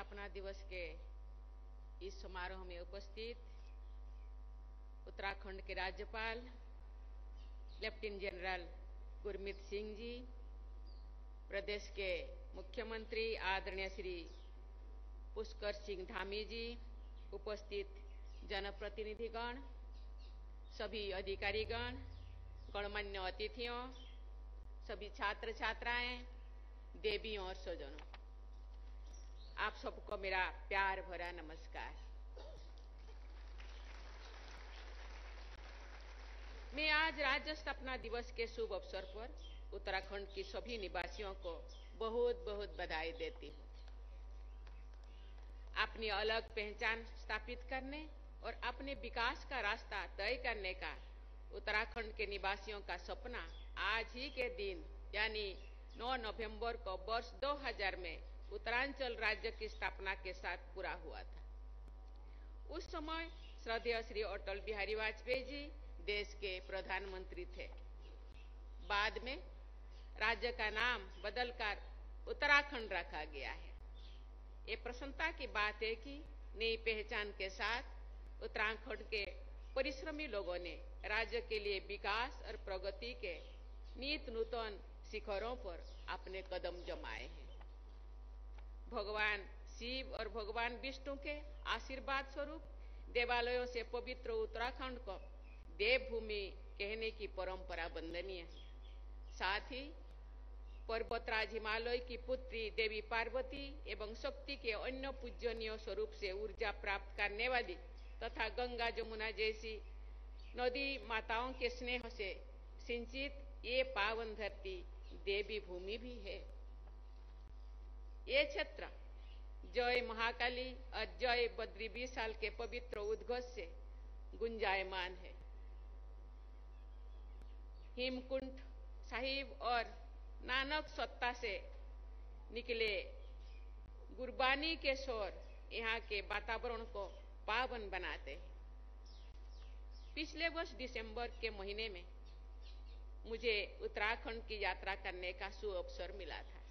स्थापना दिवस के इस समारोह में उपस्थित उत्तराखंड के राज्यपाल लेफ्टिनेंट जनरल गुरमीत सिंह जी, प्रदेश के मुख्यमंत्री आदरणीय श्री पुष्कर सिंह धामी जी, उपस्थित जनप्रतिनिधिगण, सभी अधिकारीगण, गणमान्य अतिथियों, सभी छात्र छात्राएं, देवियों और स्वजनों, आप सबको मेरा प्यार भरा नमस्कार। मैं आज राज्य स्थापना दिवस के शुभ अवसर पर उत्तराखंड की सभी निवासियों को बहुत बहुत बधाई देती हूँ। अपनी अलग पहचान स्थापित करने और अपने विकास का रास्ता तय करने का उत्तराखंड के निवासियों का सपना आज ही के दिन यानी 9 नवंबर को वर्ष 2000 में उत्तरांचल राज्य की स्थापना के साथ पूरा हुआ था। उस समय श्रद्धेय श्री अटल बिहारी वाजपेयी जी देश के प्रधानमंत्री थे। बाद में राज्य का नाम बदलकर उत्तराखंड रखा गया है। ये प्रसन्नता की बात है कि नई पहचान के साथ उत्तराखंड के परिश्रमी लोगों ने राज्य के लिए विकास और प्रगति के नित नूतन शिखरों पर अपने कदम जमाए हैं। भगवान शिव और भगवान विष्णु के आशीर्वाद स्वरूप देवालयों से पवित्र उत्तराखंड को देवभूमि कहने की परंपरा वंदनीय है। साथ ही पर्वतराज हिमालय की पुत्री देवी पार्वती एवं शक्ति के अन्य पूजनीय स्वरूप से ऊर्जा प्राप्त करने वाली तथा गंगा जमुना जैसी नदी माताओं के स्नेह से सिंचित ये पावन धरती देवी भूमि भी है। ये क्षेत्र जय महाकाली और जय बद्री विशाल के पवित्र उद्घोष से गुंजायमान है। हेमकुंड साहिब और नानक सत्ता से निकले गुरबानी के स्वर यहाँ के वातावरण को पावन बनाते हैं। पिछले वर्ष दिसंबर के महीने में मुझे उत्तराखंड की यात्रा करने का सुअवसर मिला था।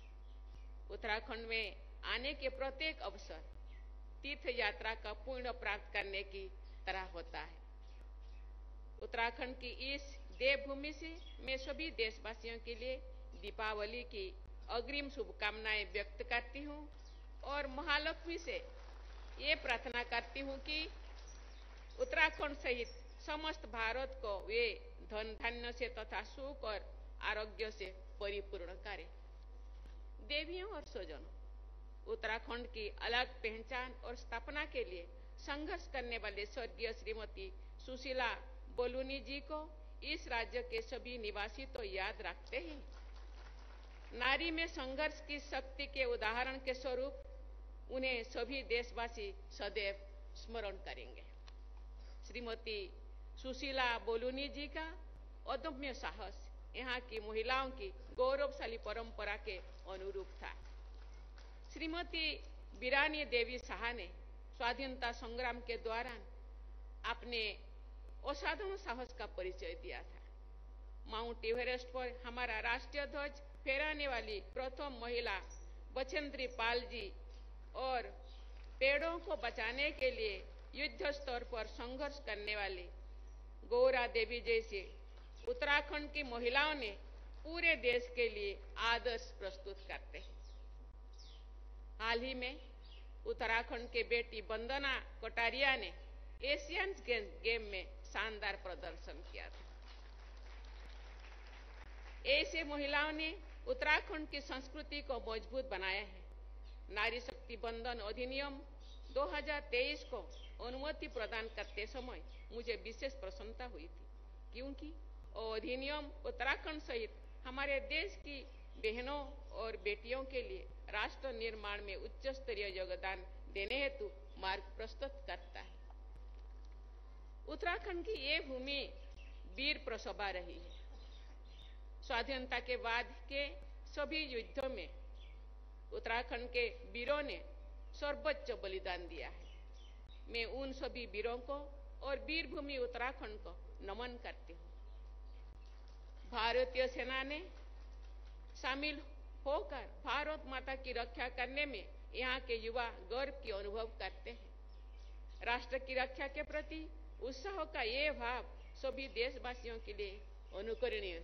उत्तराखंड में आने के प्रत्येक अवसर तीर्थ यात्रा का पुण्य प्राप्त करने की तरह होता है। उत्तराखंड की इस देवभूमि से मैं सभी देशवासियों के लिए दीपावली की अग्रिम शुभकामनाएं व्यक्त करती हूं और महालक्ष्मी से ये प्रार्थना करती हूं कि उत्तराखंड सहित समस्त भारत को वे धन धान्य से तथा सुख और आरोग्य से परिपूर्ण करें। देवियों और स्वजनों, उत्तराखंड की अलग पहचान और स्थापना के लिए संघर्ष करने वाले स्वर्गीय श्रीमती सुशीला बोलूनी जी को इस राज्य के सभी निवासी तो याद रखते हैं। नारी में संघर्ष की शक्ति के उदाहरण के स्वरूप उन्हें सभी देशवासी सदैव स्मरण करेंगे। श्रीमती सुशीला बोलूनी जी का अदम्य साहस यहाँ की महिलाओं की गौरवशाली परंपरा के अनुरूप था। श्रीमती बीरानी देवी साहा ने स्वाधीनता संग्राम के दौरान अपने असाधारण साहस का परिचय दिया था। माउंट एवरेस्ट पर हमारा राष्ट्रीय ध्वज फहराने वाली प्रथम महिला बछेंद्री पाल जी और पेड़ों को बचाने के लिए युद्ध स्तर पर संघर्ष करने वाली गौरा देवी जैसे उत्तराखंड की महिलाओं ने पूरे देश के लिए आदर्श प्रस्तुत करते हैं। हाल ही में उत्तराखंड के बेटी वंदना कटारिया ने एशियन गेम में शानदार प्रदर्शन किया था। ऐसे महिलाओं ने उत्तराखंड की संस्कृति को मजबूत बनाया है। नारी शक्ति बंधन अधिनियम 2023 को अनुमति प्रदान करते समय मुझे विशेष प्रसन्नता हुई थी, क्योंकि अधिनियम उत्तराखंड सहित हमारे देश की बहनों और बेटियों के लिए राष्ट्र निर्माण में उच्च स्तरीय योगदान देने हेतु मार्ग प्रस्तुत करता है। उत्तराखंड की ये भूमि वीर प्रसभा रही है। स्वाधीनता के बाद के सभी युद्धों में उत्तराखंड के वीरों ने सर्वोच्च बलिदान दिया है। मैं उन सभी वीरों को और वीर भूमि उत्तराखंड को नमन करती हूँ। भारतीय सेना ने शामिल होकर भारत माता की रक्षा करने में यहाँ के युवा गर्व की अनुभव करते हैं। राष्ट्र की रक्षा के प्रति उत्साह का ये भाव सभी देशवासियों के लिए अनुकरणीय है।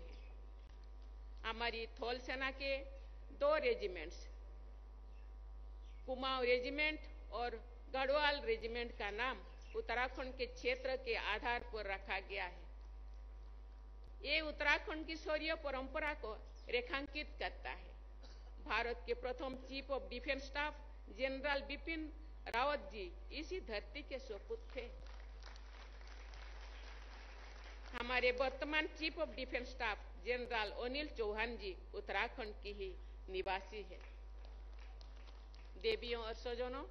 हमारी थल सेना के 2 रेजिमेंट्स, कुमाऊं रेजिमेंट और गढ़वाल रेजिमेंट का नाम उत्तराखंड के क्षेत्र के आधार पर रखा गया है। ये उत्तराखंड की शौर्य परंपरा को रेखांकित करता है। भारत के प्रथम chief of defence staff general Bipin Rawat ji इसी धरती के सपूत थे। हमारे वर्तमान chief of defence staff general Anil Chauhan ji Uttarakhand की ही निवासी है। देवियों और स्वजनों,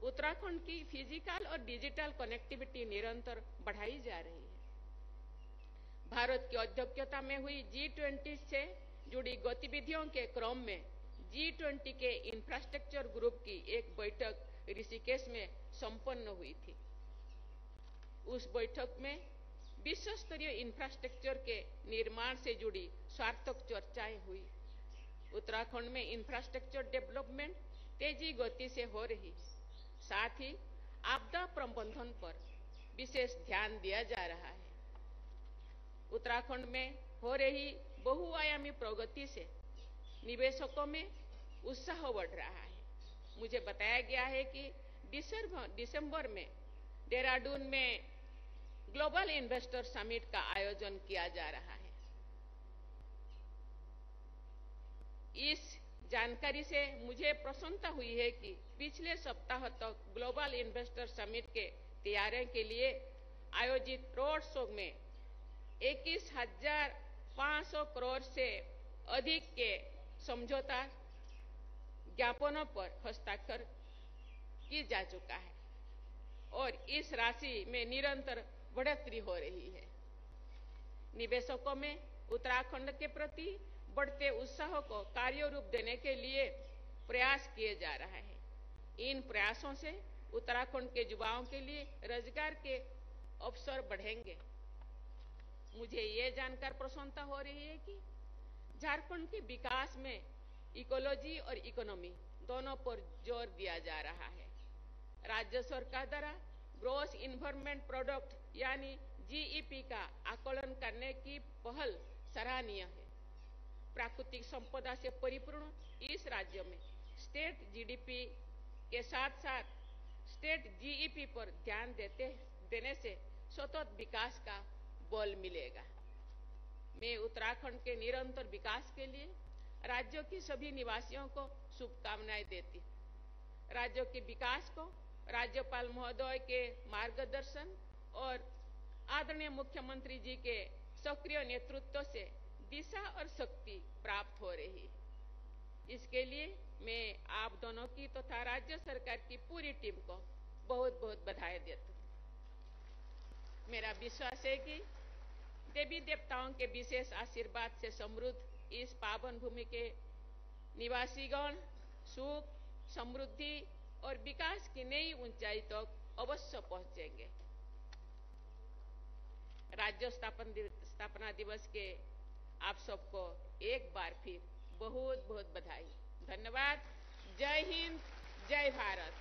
उत्तराखंड की फिजिकल और डिजिटल कनेक्टिविटी निरंतर बढ़ाई जा रही है। भारत की अध्यक्षता में हुई G20 से जुड़ी गतिविधियों के क्रम में G20 के इंफ्रास्ट्रक्चर ग्रुप की एक बैठक ऋषिकेश में संपन्न हुई थी। उस बैठक में विश्व स्तरीय इंफ्रास्ट्रक्चर के निर्माण से जुड़ी सार्थक चर्चाएं हुई। उत्तराखंड में इंफ्रास्ट्रक्चर डेवलपमेंट तेजी गति से हो रही है। साथ ही आपदा प्रबंधन पर विशेष ध्यान दिया जा रहा है। उत्तराखंड में हो रही बहुआयामी प्रगति से निवेशकों में उत्साह बढ़ रहा है। मुझे बताया गया है कि दिसंबर में देहरादून में ग्लोबल इन्वेस्टर समिट का आयोजन किया जा रहा है। इस जानकारी से मुझे प्रसन्नता हुई है कि पिछले सप्ताह तक ग्लोबल इन्वेस्टर समिट के तैयारियों के लिए आयोजित रोड शो में 21,500 करोड़ से अधिक के समझौता ज्ञापनों पर हस्ताक्षर की जा चुका है और इस राशि में निरंतर बढ़ोतरी हो रही है। निवेशकों में उत्तराखंड के प्रति बढ़ते उत्साह को कार्य रूप देने के लिए प्रयास किए जा रहा है। इन प्रयासों से उत्तराखंड के युवाओं के लिए रोजगार के अवसर बढ़ेंगे। मुझे ये जानकर प्रसन्नता हो रही है कि झारखंड के विकास में इकोलॉजी और इकोनॉमी दोनों पर जोर दिया जा रहा है। राज्य सरकार द्वारा ग्रॉस इन्वायरमेंट प्रोडक्ट यानी GEP का आकलन करने की पहल सराहनीय है। प्राकृतिक संपदा से परिपूर्ण इस राज्य में स्टेट GDP के साथ साथ स्टेट GEP पर ध्यान देने से सतत विकास का बल मिलेगा। मैं उत्तराखंड के निरंतर विकास के लिए राज्यों की सभी निवासियों को शुभकामनाएं देती हूं। राज्यों के विकास को राज्यपाल महोदय के मार्गदर्शन और आदरणीय मुख्यमंत्री जी के सक्रिय नेतृत्व से दिशा और शक्ति प्राप्त हो रही है। इसके लिए मैं आप दोनों की तथा राज्य सरकार की पूरी टीम को बहुत बहुत बधाई देता हूं। मेरा विश्वास है कि देवी देवताओं के विशेष आशीर्वाद से समृद्ध इस पावन भूमि के निवासीगण सुख, समृद्धि और विकास की नई ऊंचाई तक अवश्य पहुंचेंगे। राज्य स्थापना दिवस के आप सबको एक बार फिर बहुत बहुत बधाई। धन्यवाद। जय हिंद, जय भारत।